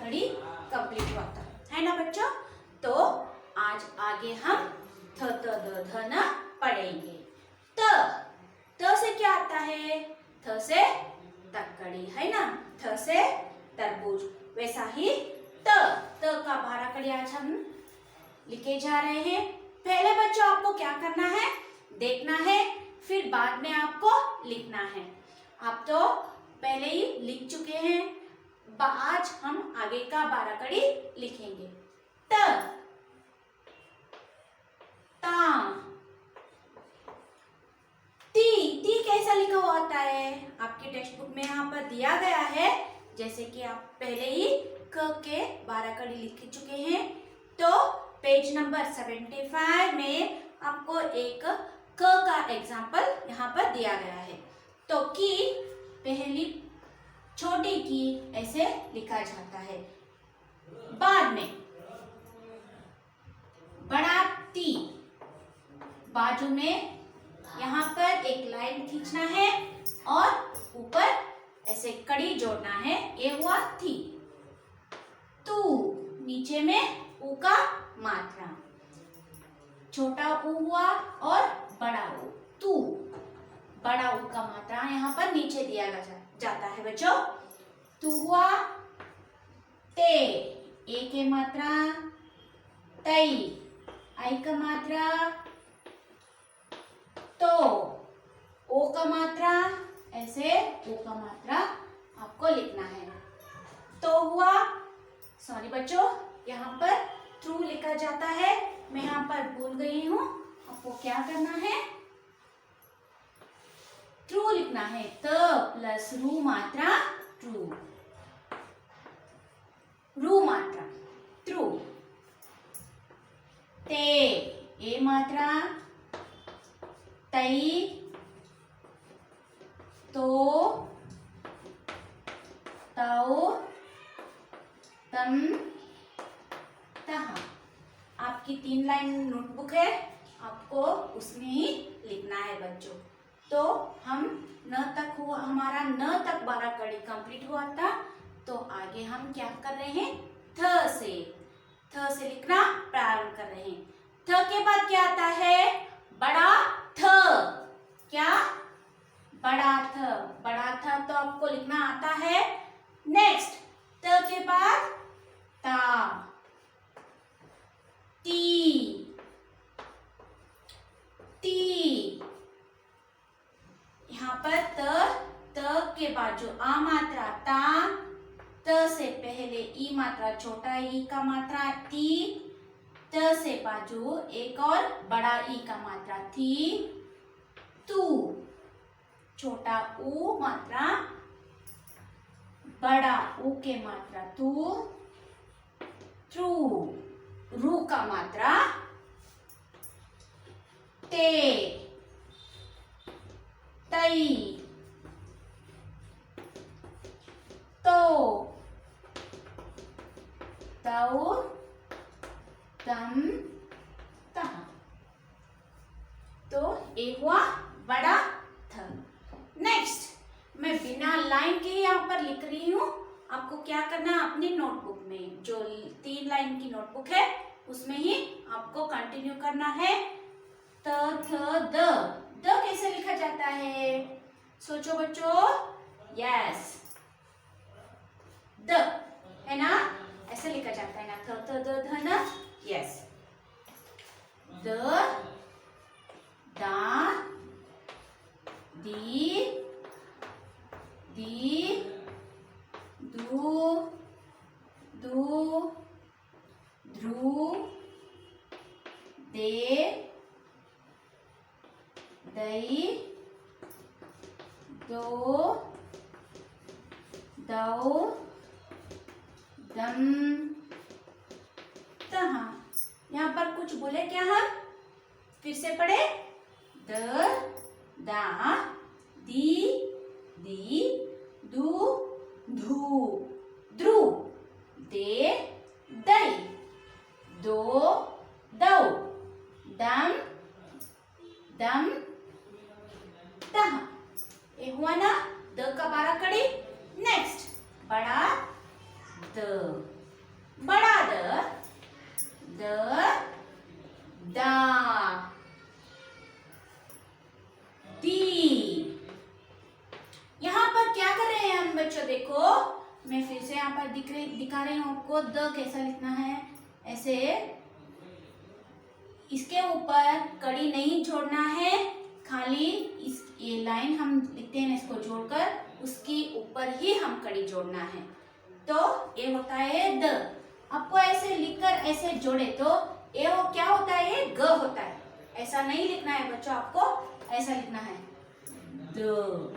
कड़ी कंप्लीट हुआ था, है ना बच्चों। तो आज आगे हम थ त द ध न पढ़ेंगे। त से क्या आता है? थ से तक्कड़ी, है ना। थ से तरबूज। वैसा ही त का 12 कड़ी आज हम लिखे जा रहे हैं। पहले बच्चों आपको क्या करना है? देखना है, फिर बाद में आपको लिखना है। आप तो पहले ही लिख चुके हैं। आज हम आगे का 12 कड़ी लिखेंगे। त ता। ती कैसा लिखा हुआ होता है? आपके टेक्स्ट बुक में यहाँ पर दिया गया है। जैसे कि आप पहले ही क के 12 कड़ी लिख चुके हैं। तो पेज नंबर 75 में आपको एक क का एग्जाम्पल यहाँ पर दिया गया है। तो की पहली छोटी की ऐसे लिखा जाता है। बाद में बड़ा ती, बाजू में यहाँ पर एक लाइन खींचना है और ऊपर ऐसे कड़ी जोड़ना है। ये हुआ थी। तू, नीचे में ऊ का मात्रा, छोटा ऊ हुआ और बड़ा ऊ। तू, बड़ा ऊ का मात्रा यहाँ पर नीचे दिया जाता है बच्चों। तू हुआ ते, ए के मात्रा, तई, आई का मात्रा, तो, ओ का मात्रा, ऐसे ओ का मात्रा आपको लिखना है। तो हुआ, सॉरी बच्चों, यहाँ पर ट्रू लिखा जाता है। मैं यहाँ पर भूल गई हूँ। आपको क्या करना है? ट्रू लिखना है। त प्लस रू मात्रा ट्रू, रू मात्रा ट्रू। ते, ए मात्रा, तई, तो, तौ, तम, तहा। आपकी 3 लाइन नोटबुक है, आपको उसमें ही लिखना है बच्चों। तो हम न तक हुआ, हमारा न तक 12 कड़ी कंप्लीट हुआ था। तो आगे हम क्या कर रहे हैं? थ से लिखना प्रारंभ कर रहे हैं। थ के बाद क्या आता है? बड़ा थ। क्या? बड़ा थ। बड़ा थ तो आपको लिखना आता है। नेक्स्ट, त के बाद ता, ती, ती। यहाँ पर त के बाद जो आ मात्रा ता, त से पहले ई मात्रा, छोटा ई का मात्रा ती, त से बाजू एक और बड़ा ई का मात्रा थी, तू, छोटा ऊ मात्रा, बड़ा ऊ के मात्रा तू, ट्रू, रू का मात्रा ते, तई, तो, तौ, तम, तहा। तो ये हुआ बड़ा थ। नेक्स्ट, मैं बिना लाइन के यहाँ पर लिख रही हूँ। आपको क्या करना है? अपनी नोटबुक में, जो 3 लाइन की नोटबुक है उसमें ही आपको कंटिन्यू करना है। त थ द कैसे लिखा जाता है? सोचो बच्चों। यस, द, है ना, ऐसे लिखा जाता है ना। थ थ द ध न। यस, द, दा, दी, दू, ध्रु, दे, दई, दो, दौ, दम, तहा। यहाँ पर कुछ बोले क्या हम? फिर से पढ़े। द, दा, दी, दू, धू, ध्रु, दे, दई, दो, दौ, दम, तहा। ये हुआ ना द का 12 कड़ी। नेक्स्ट, बड़ा द। बच्चों देखो, मैं फिर से यहाँ पर दिखा रही हूँ आपको। द कैसा लिखना है, ऐसे इसके ऊपर कड़ी नहीं जोड़ना है, खाली इस ये लाइन हम लिखते हैं इसको जोड़कर, उसके ऊपर ही हम कड़ी जोड़ना है। तो ये होता है द। आपको ऐसे लिखकर ऐसे जोड़े तो ये वो क्या होता है, ये ग होता है। ऐसा नहीं लिखना है बच्चों, आपको ऐसा लिखना है द।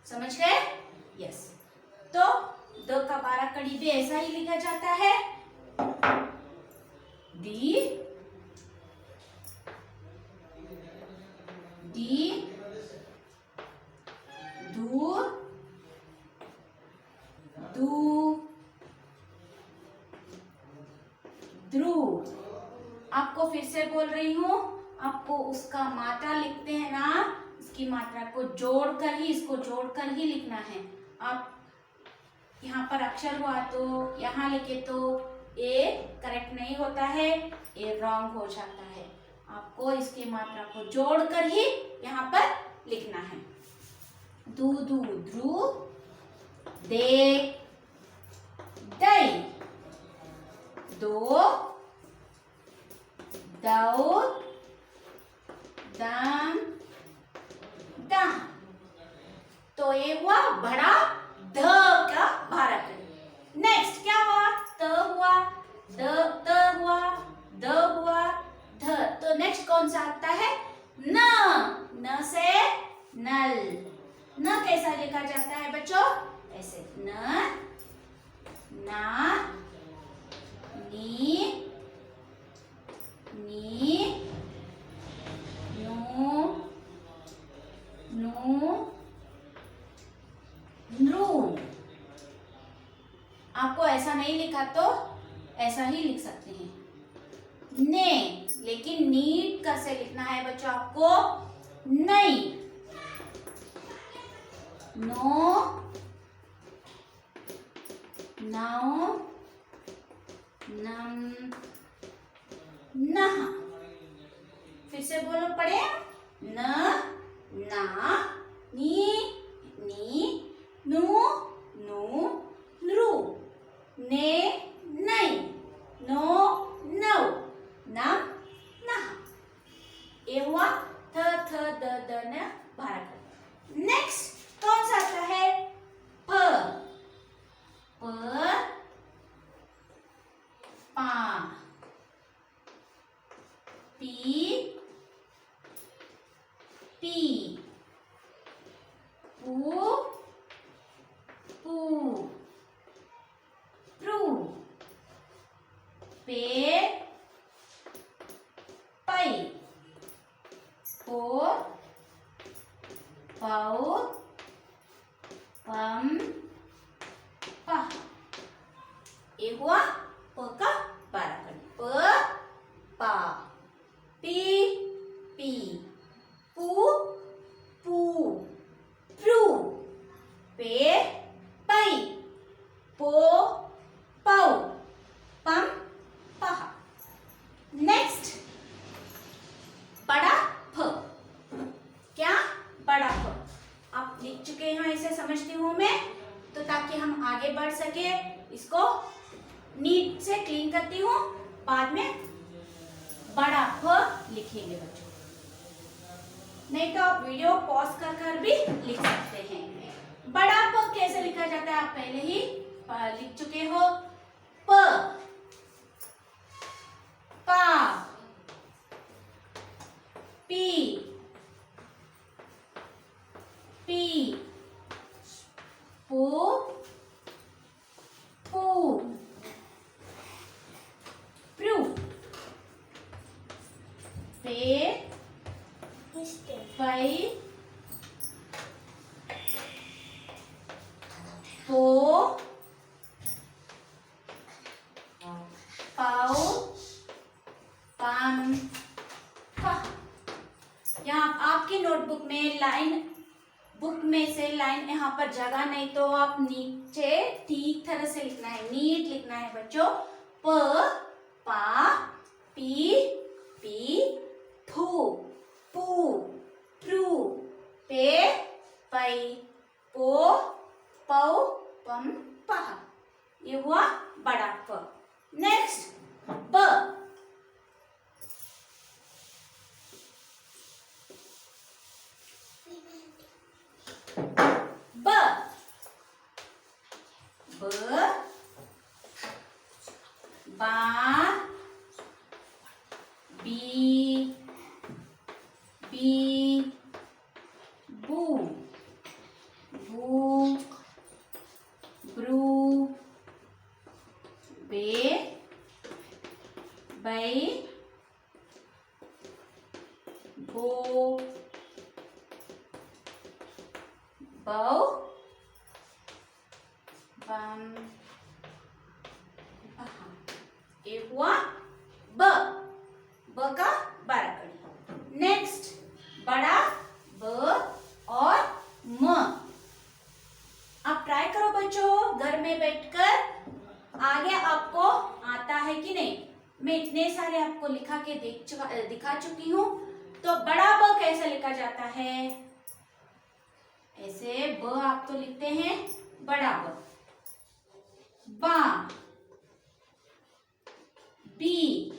समझ गए? यस। तो द का 12 कड़ी भी ऐसा ही लिखा जाता है, दी दी दू दू द्रु। आपको फिर से बोल रही हूँ, आपको उसका मात्रा लिखते हैं ना, इसकी मात्रा को जोड़कर ही, इसको जोड़कर ही लिखना है। आप यहाँ पर अक्षर हुआ तो यहाँ लिखे तो ये करेक्ट नहीं होता है, ये रॉन्ग हो जाता है। आपको इसकी मात्रा को जोड़कर ही यहाँ पर लिखना है। दू दू द्रु, दे दई, दो दौ दम दह। तो ये हुआ बड़ा ध का 12 कड़ी। नेक्स्ट क्या हुआ, त हुआ, त हुआ, द हुआ, ध। तो नेक्स्ट कौन सा आता है, न। न से नल। न कैसा लिखा जाता है बच्चों, ऐसे न, ना, नी, नी, नु, नु, नृ। आपको ऐसा नहीं लिखा तो ऐसा ही लिख सकते हैं, ने। लेकिन नीट कैसे लिखना है बच्चों आपको, नहीं। नो, नौ, नम, नह। फिर से बोलो, पढ़े, न, ना, नी, नी, नु, नु, नृ, ने, नहीं, नो, नौ, नम, नह। ये हुआ थ थ द द न 12 कड़ी। नेक्स्ट कौन सा आता है, प। प, पा, पी, पी, पू, पू, प्रू, पे, पई, पो, पौ, पम, पह। ये हुआ प का 12 कड़ी। प, पा, पी, पी, पू, पू, प्रू, पे, पई, पो, पौ, पम, पह। नेक्स्ट बड़ा फ। क्या, बड़ा फ। आप लिख चुके हैं, इसे समझती हूँ मैं, तो ताकि हम आगे बढ़ सके, इसको नीट से क्लीन करती हूँ, बाद में बड़ा फ लिखेंगे बच्चों। नहीं तो आप वीडियो पॉज कर भी लिख सकते हैं। बड़ा प कैसे लिखा जाता है, आप पहले ही लिख चुके हो। प, पा, पी, पी, पू, पू, प्रू, पे, पई, पो, पाओ, पाम, पह। यहाँ आपकी नोटबुक में लाइन, बुक में से लाइन यहाँ पर जगह नहीं, तो आप नीचे ठीक तरह से लिखना है, नीट लिखना है बच्चों। प, पा, पी, पी, फू, पू, प्रू, पे, पई, पो, पौ पम पह, ये हुआ बड़ा प। नेक्स्ट ब, ब, ब, बा, बी, बी, बू, बू, ब्रू, बे, बै, बो, बौ, बम, बहा। ये हुआ ब, ब का बाराकड़ी। नेक्स्ट बड़ा ब और म। आप ट्राई करो बच्चों घर में बैठकर, आगे आपको आता है कि नहीं। मैं इतने सारे आपको लिखा के दिखा चुकी हूँ। तो बड़ा ब कैसे लिखा जाता है, ऐसे ब आप तो लिखते हैं बड़ा ब, बा, बी।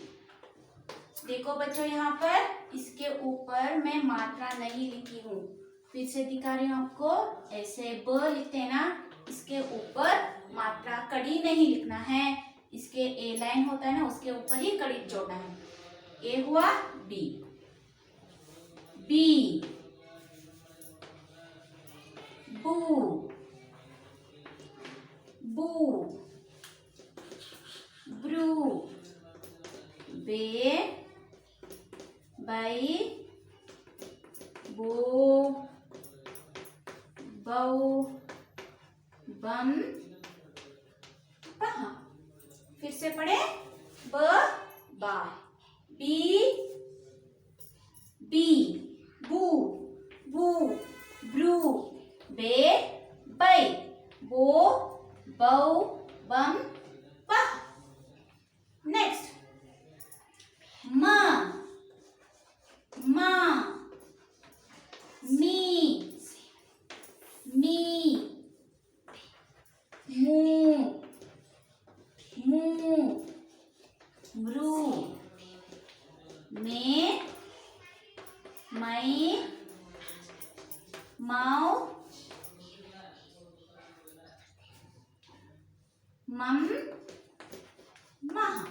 देखो बच्चों यहाँ पर इसके ऊपर मैं मात्रा नहीं लिखी हूँ, फिर से दिखा रही हूँ आपको। ऐसे ब लिखते हैं ना, इसके ऊपर मात्रा कड़ी नहीं लिखना है, इसके ए लाइन होता है ना उसके ऊपर ही कड़ी जोड़ना है। ए हुआ बी, बी, बू, बू, ब्रू, बे, बै, बो, बौ, बम, बहा। फिर से पढ़े ब, बा, बी, बी, बू, बू, ब्रू, बे, बै, बो, बौ, बम, बहा। नेक्स्ट म, मा, मी, मी, मू, मू, मृ, मे, मै, मौ, मम, महा।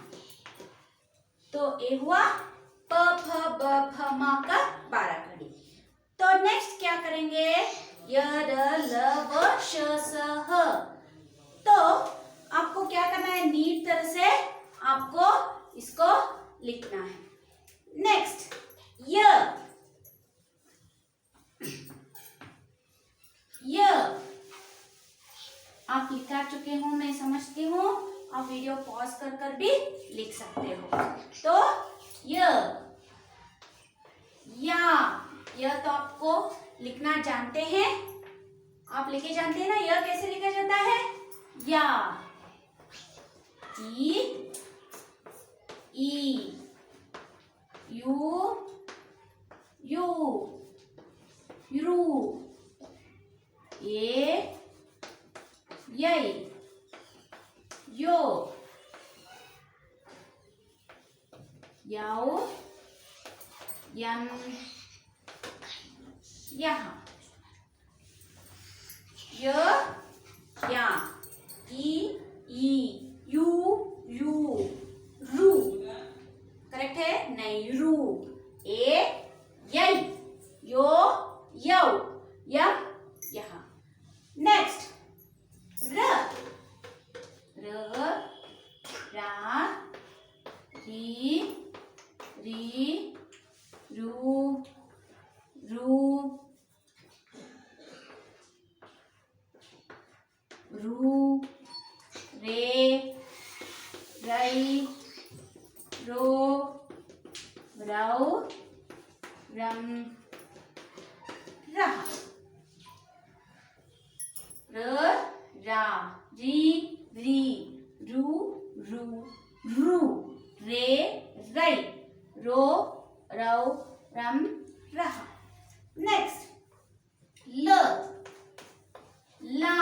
तो ये हुआ प फ ब फ म का बाराकड़ी। तो नेक्स्ट क्या करेंगे, य र ल व श स ह। तो आपको क्या करना है, नीट तरह से आपको इसको लिखना है। नेक्स्ट य, य आप लिखा चुके हो मैं समझती हूँ, आप वीडियो पॉज कर कर भी लिख सकते हो। तो य, या, यह तो आपको लिखना जानते हैं, आप लिखे जानते हैं ना, यह कैसे लिखा जाता है, या, ई, यू, यू, रू, ये, यै, यो, याओ, यम, यहाँ। य, या, ई, यू, रू। करेक्ट है नहीं, रू, ए, यै, यो, यौ, यम, यहाँ। नेक्स्ट र, र, रा, री, री, रू, रू, रू, रे, रै, रो, रौ, रम, रहा। र, रा, री, री, रू, रू, रे, रै, रो, रौ, रम, रहा। नेक्स्ट ल, ला,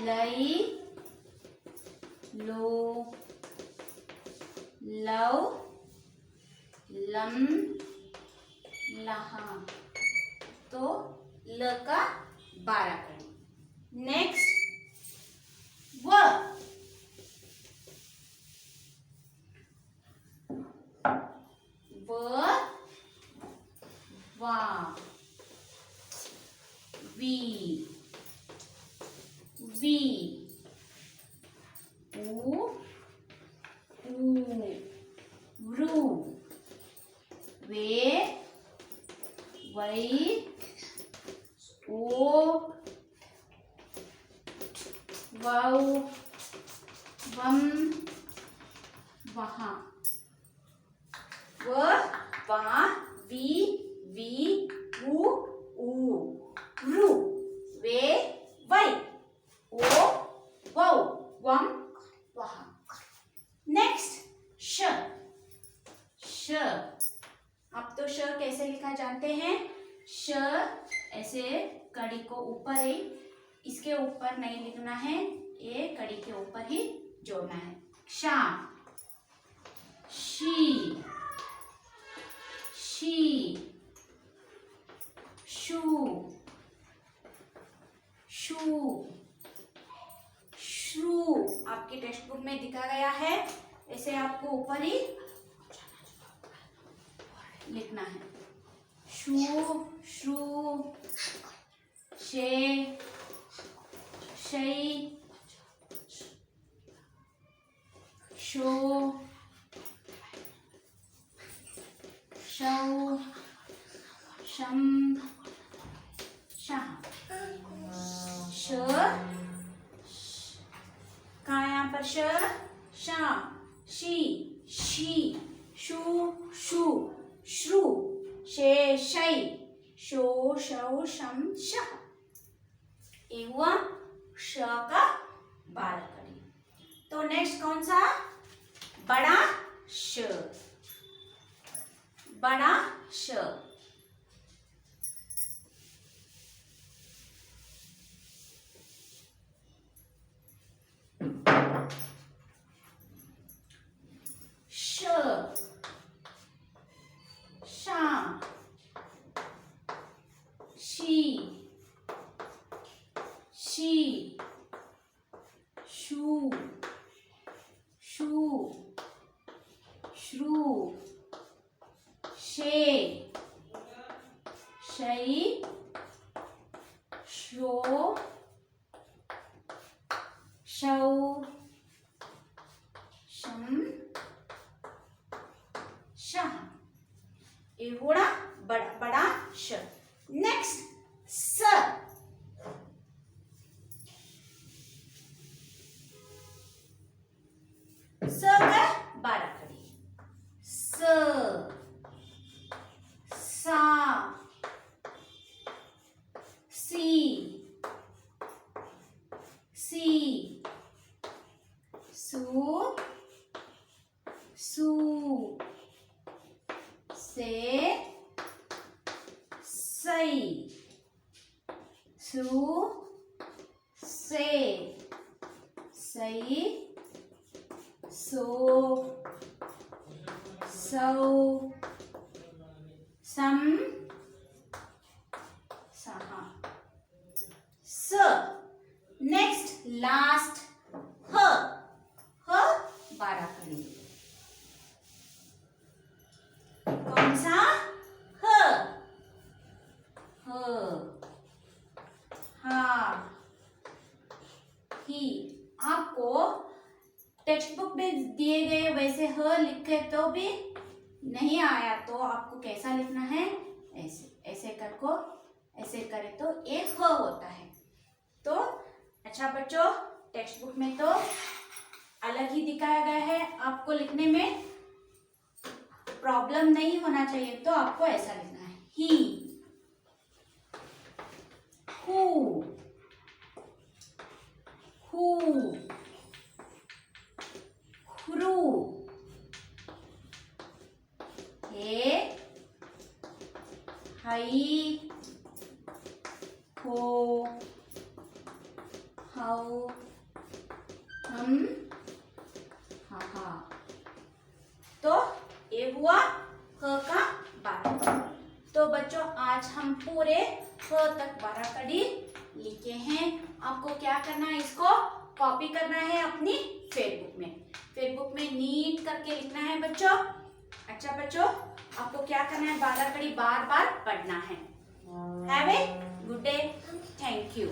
लई लो लव लम लहा। तो ल का 12 कड़ी। नेक्स्ट व वा वी ऊ वृ वे वै ओ वौ वम वहा। व वा वी ऊ वृ वे वै ओ वौ वम वहा। नेक्स्ट श। आप तो श कैसे लिखा जानते हैं। श ऐसे कड़ी को ऊपर है, इसके ऊपर नहीं लिखना है, ये कड़ी के ऊपर ही जोड़ना है। शा शी शू श्रू। आपकी टेक्स्ट बुक में दिखा गया है, ऐसे आपको ऊपर ही लिखना है। शू श्रू शे शई शो शौ शम शाह। श कहाँ है यहाँ पर श शा शी शू शू श्रू शे शई शो शौ शम शाह। ये हुआ श का 12 कड़ी। तो नेक्स्ट कौन सा। बड़ा श। बड़ा श। श शा शी शू श्रू शे शई शो शौ शम शाह। ये हुआ बड़ा श। नेक्स्ट स। स का 12 कड़ी। स सा सी सू से सई सू से सई सो सौ सम सहा। स। नेक्स्ट लास्ट ह। 12 कड़ी। कौन सा ह। हा ही। आपको टेक्स्ट बुक में दिए गए वैसे ह लिखे तो भी नहीं आया तो आपको कैसा लिखना है। ऐसे ऐसे करे तो एक ह होता है। तो अच्छा बच्चों, टेक्स्ट बुक में तो अलग ही दिखाया गया है, आपको लिखने में प्रॉब्लम नहीं होना चाहिए, तो आपको ऐसा लिखना है। ही हु ह्रू हे हई हो हाउ, हम, हा हा। तो ये हुआ ह का 12। तो बच्चों आज हम पूरे ह तक 12 कड़ी लिखे हैं। आपको क्या करना है, इसको कॉपी करना है अपनी फेसबुक में। फेसबुक में नीट करके लिखना है बच्चों। अच्छा बच्चों, आपको क्या करना है, 12 कड़ी बार बार पढ़ना है। Have a good day. Thank you.